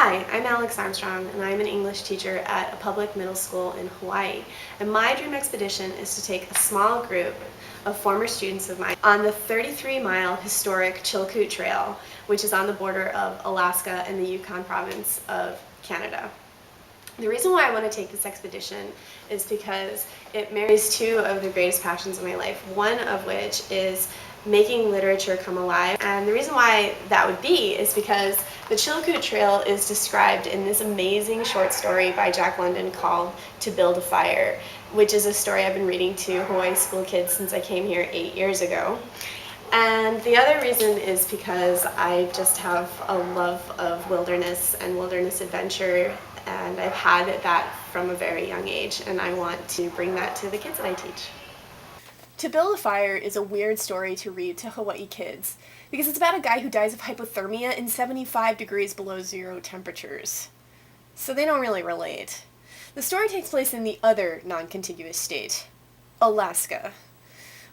Hi, I'm Alex Armstrong, and I'm an English teacher at a public middle school in Hawaii. And my dream expedition is to take a small group of former students of mine on the 33-mile historic Chilkoot Trail, which is on the border of Alaska and the Yukon province of Canada. The reason why I want to take this expedition is because it marries two of the greatest passions of my life, one of which is making literature come alive. And the reason why that would be is because the Chilkoot Trail is described in this amazing short story by Jack London called To Build a Fire, which is a story I've been reading to Hawaii school kids since I came here 8 years ago. And the other reason is because I just have a love of wilderness and wilderness adventure, and I've had that from a very young age, and I want to bring that to the kids that I teach. To Build a Fire is a weird story to read to Hawaii kids because it's about a guy who dies of hypothermia in 75 degrees below zero temperatures. So they don't really relate. The story takes place in the other non-contiguous state, Alaska.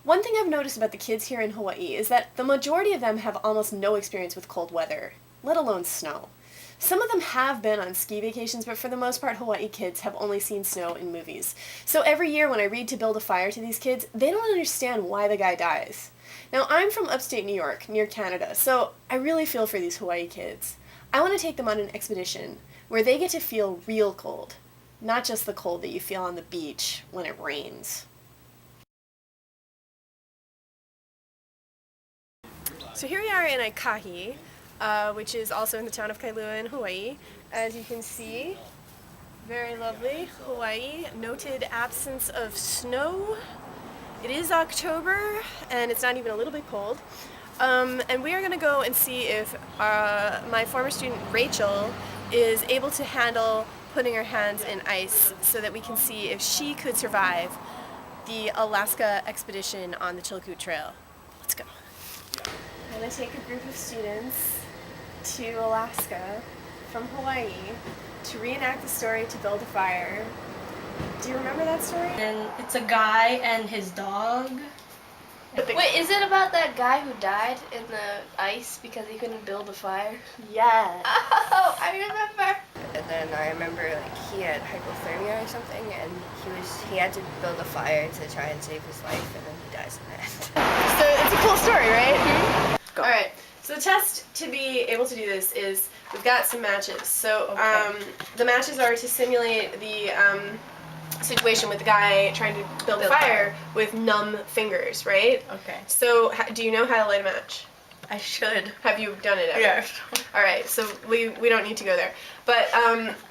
One thing I've noticed about the kids here in Hawaii is that the majority of them have almost no experience with cold weather, let alone snow. Some of them have been on ski vacations, but for the most part, Hawaii kids have only seen snow in movies. So every year when I read To Build a Fire to these kids, they don't understand why the guy dies. Now, I'm from upstate New York, near Canada, so I really feel for these Hawaii kids. I want to take them on an expedition where they get to feel real cold, not just the cold that you feel on the beach when it rains. So here we are in Aikahi, which is also in the town of Kailua in Hawaii. As you can see, very lovely Hawaii. Noted absence of snow. It is October and it's not even a little bit cold. And we are going to go and see if my former student Rachel is able to handle putting her hands in ice so that we can see if she could survive the Alaska expedition on the Chilkoot Trail. Let's go. I'm going to take a group of students to Alaska from Hawaii to reenact the story To Build a Fire. Do you remember that story? And it's a guy and his dog. Wait, is it about that guy who died in the ice because he couldn't build a fire? Yes. Oh, I remember. And then I remember he had hypothermia or something, and he had to build a fire to try and save his life, and then he dies in the end. So it's a cool story, right? Mm-hmm. Go. All right. So the test to be able to do this is we've got some matches. So the matches are to simulate the situation with the guy trying to build a fire with numb fingers, right? Okay. So do you know how to light a match? I should. Have you done it ever? Yeah. All right, so we don't need to go there. But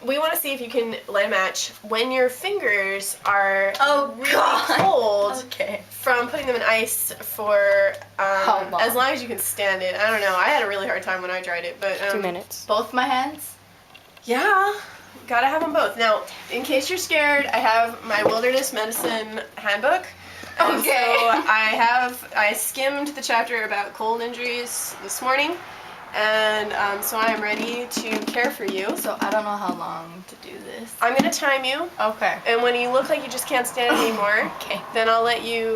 we want to see if you can light a match when your fingers are really cold from putting them in ice for as long as you can stand it. I don't know. I had a really hard time when I tried it, but 2 minutes. Both my hands? Yeah. Gotta have them both. Now, in case you're scared, I have my wilderness medicine handbook. And Okay. So I skimmed the chapter about cold injuries this morning, and so I'm ready to care for you. So I don't know how long to do this. I'm gonna time you, Okay. and when you look like you just can't stand anymore, Okay. then I'll let you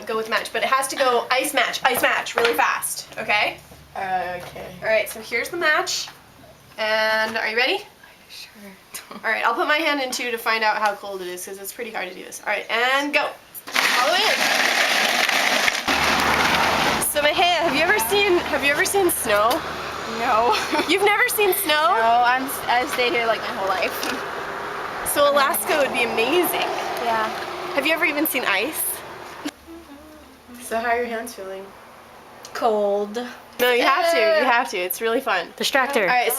go with the match. But it has to go ice match, really fast. Okay? Okay. All right. So here's the match, and are you ready? Sure. All right. I'll put my hand in too to find out how cold it is, because it's pretty hard to do this. All right, and go. Follow in. So Mahea, have you ever seen snow? No. You've never seen snow? No, I've stayed here like my whole life. So Alaska would be amazing. Yeah. Have you ever even seen ice? So how are your hands feeling? Cold. No, you have to. You have to. It's really fun. Distractor. All right.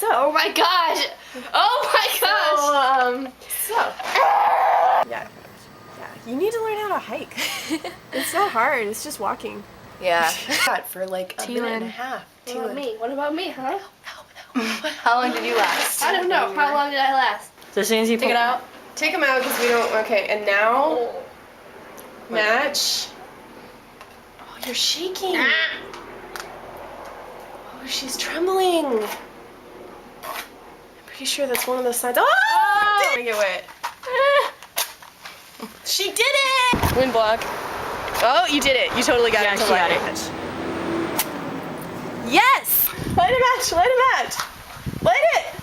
Oh my gosh! Oh my gosh! Yeah. You need to learn how to hike. It's not hard. It's just walking. Yeah. For like a minute and a half. What about me? What about me, huh? How long did you last? I don't know. How long did I last? So as soon as you Take it out. Take them out because we don't. Okay, and now match. Oh, you're shaking. Oh, she's trembling. I'm pretty sure that's one of those signs. Oh! Let me get wet. She did it! Wind block. Oh, you did it. You totally got it. she got it. Yes! Light a match! Light a match! Light it!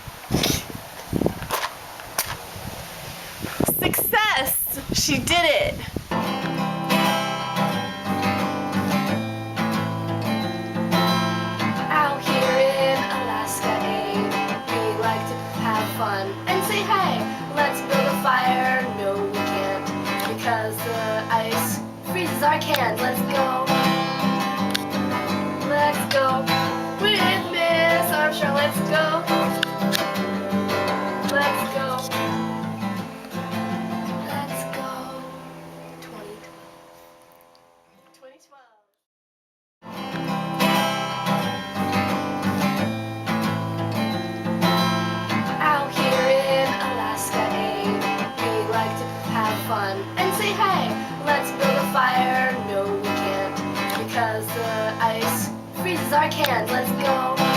ice, freezes our cans, let's go.